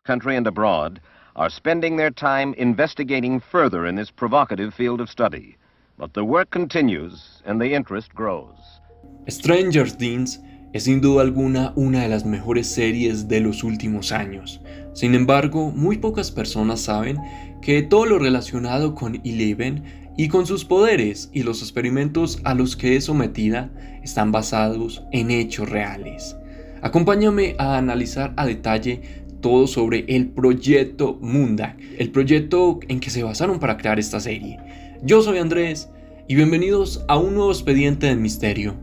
country and abroad, are spending their time investigating further in this provocative field of study. But the work continues and the interest grows. Stranger Things es sin duda alguna una de las mejores series de los últimos años. Sin embargo, muy pocas personas saben que todo lo relacionado con Eleven y con sus poderes y los experimentos a los que es sometida están basados en hechos reales. Acompáñame a analizar a detalle todo sobre el proyecto Moondag, el proyecto en que se basaron para crear esta serie. Yo soy Andrés y bienvenidos a un nuevo expediente de misterio.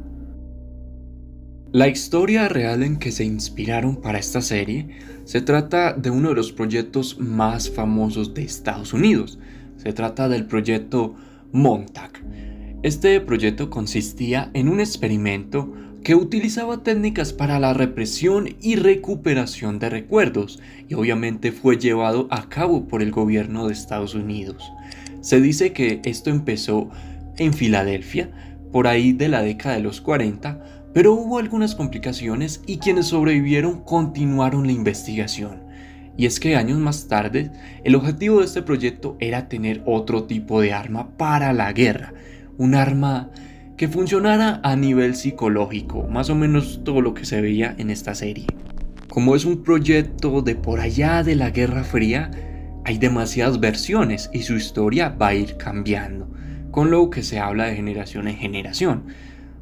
La historia real en que se inspiraron para esta serie se trata de uno de los proyectos más famosos de Estados Unidos. Se trata del proyecto Montauk. Este proyecto consistía en un experimento que utilizaba técnicas para la represión y recuperación de recuerdos y obviamente fue llevado a cabo por el gobierno de Estados Unidos. Se dice que esto empezó en Filadelfia, por ahí de la década de los 40, pero hubo algunas complicaciones y quienes sobrevivieron continuaron la investigación. Y es que años más tarde, el objetivo de este proyecto era tener otro tipo de arma para la guerra, un arma que funcionara a nivel psicológico, más o menos todo lo que se veía en esta serie. Como es un proyecto de por allá de la Guerra Fría, hay demasiadas versiones y su historia va a ir cambiando, con lo que se habla de generación en generación.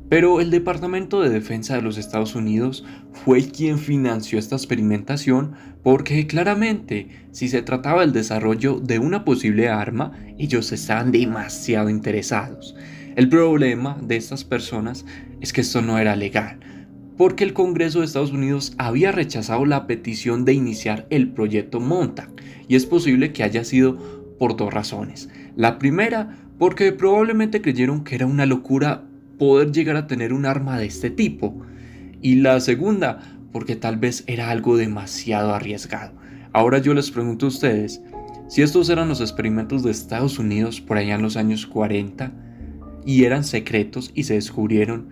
Pero el Departamento de Defensa de los Estados Unidos fue quien financió esta experimentación porque claramente si se trataba del desarrollo de una posible arma, ellos estaban demasiado interesados. El problema de estas personas es que esto no era legal, porque el Congreso de Estados Unidos había rechazado la petición de iniciar el proyecto Montauk, y es posible que haya sido por dos razones. La primera, porque probablemente creyeron que era una locura poder llegar a tener un arma de este tipo, y la segunda, porque tal vez era algo demasiado arriesgado. Ahora yo les pregunto a ustedes, si estos eran los experimentos de Estados Unidos por allá en los años 40, y eran secretos y se descubrieron,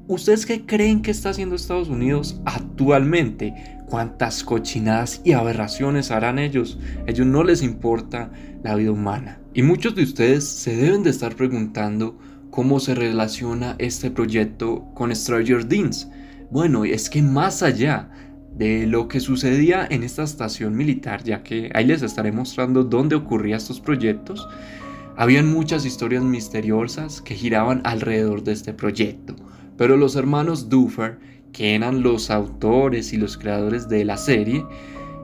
¿ustedes qué creen que está haciendo Estados Unidos actualmente? ¿Cuántas cochinadas y aberraciones harán ellos? A ellos no les importa la vida humana. Y muchos de ustedes se deben de estar preguntando cómo se relaciona este proyecto con Stranger Things. Bueno, es que más allá de lo que sucedía en esta estación militar, ya que ahí les estaré mostrando dónde ocurrían estos proyectos, habían muchas historias misteriosas que giraban alrededor de este proyecto, pero los hermanos Duffer, que eran los autores y los creadores de la serie,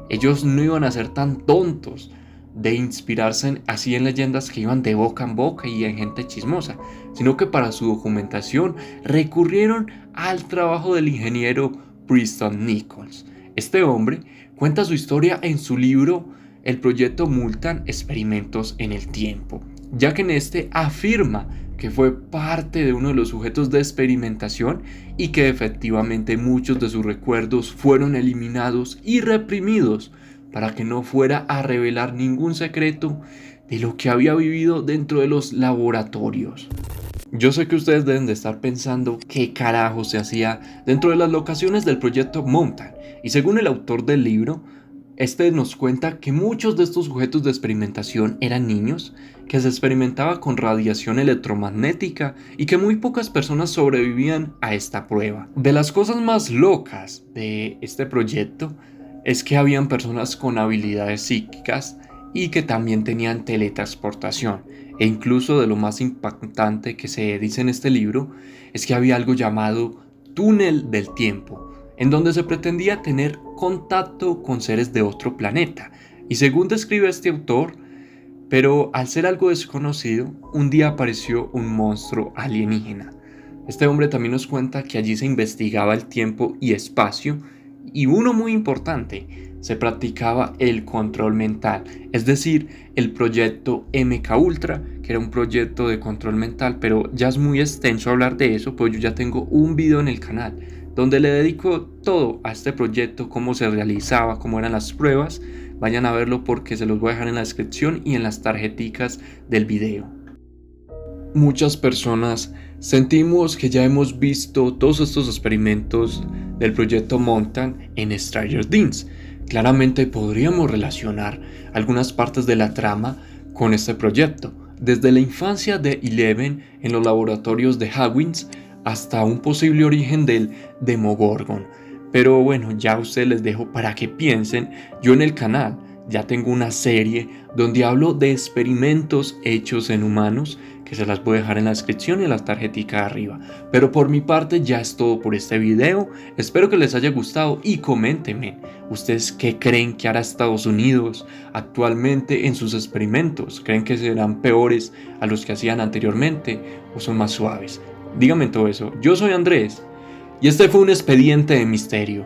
ellos no iban a ser tan tontos de inspirarse así en leyendas que iban de boca en boca y en gente chismosa, sino que para su documentación recurrieron al trabajo del ingeniero Preston Nichols. Este hombre cuenta su historia en su libro El proyecto Multan Experimentos en el Tiempo, ya que en este afirma que fue parte de uno de los sujetos de experimentación y que efectivamente muchos de sus recuerdos fueron eliminados y reprimidos para que no fuera a revelar ningún secreto de lo que había vivido dentro de los laboratorios. Yo sé que ustedes deben de estar pensando qué carajo se hacía dentro de las locaciones del proyecto Montauk, y según el autor del libro, este nos cuenta que muchos de estos sujetos de experimentación eran niños, que se experimentaba con radiación electromagnética y que muy pocas personas sobrevivían a esta prueba. De las cosas más locas de este proyecto es que habían personas con habilidades psíquicas y que también tenían teletransportación, e incluso de lo más impactante que se dice en este libro es que había algo llamado túnel del tiempo, en donde se pretendía tener contacto con seres de otro planeta. Y según describe este autor, pero al ser algo desconocido, un día apareció un monstruo alienígena. Este hombre también nos cuenta que allí se investigaba el tiempo y espacio, y uno muy importante, se practicaba el control mental, es decir, el proyecto MK Ultra, que era un proyecto de control mental, pero ya es muy extenso hablar de eso, pues yo ya tengo un video en el canal donde le dedico todo a este proyecto, cómo se realizaba, cómo eran las pruebas. Vayan a verlo porque se los voy a dejar en la descripción y en las tarjeticas del video. Muchas personas sentimos que ya hemos visto todos estos experimentos del proyecto Montauk en Stranger Things, Claramente podríamos relacionar algunas partes de la trama con este proyecto, desde la infancia de Eleven en los laboratorios de Hawkins hasta un posible origen del Demogorgon. Pero bueno, ya a ustedes les dejo para que piensen. Yo en el canal ya tengo una serie donde hablo de experimentos hechos en humanos, que se las voy a dejar en la descripción y en la tarjetita de arriba. Pero por mi parte ya es todo por este video. Espero que les haya gustado y coméntenme ustedes qué creen que hará Estados Unidos actualmente en sus experimentos. ¿Creen que serán peores a los que hacían anteriormente o son más suaves? Díganme todo eso. Yo soy Andrés y este fue un expediente de misterio.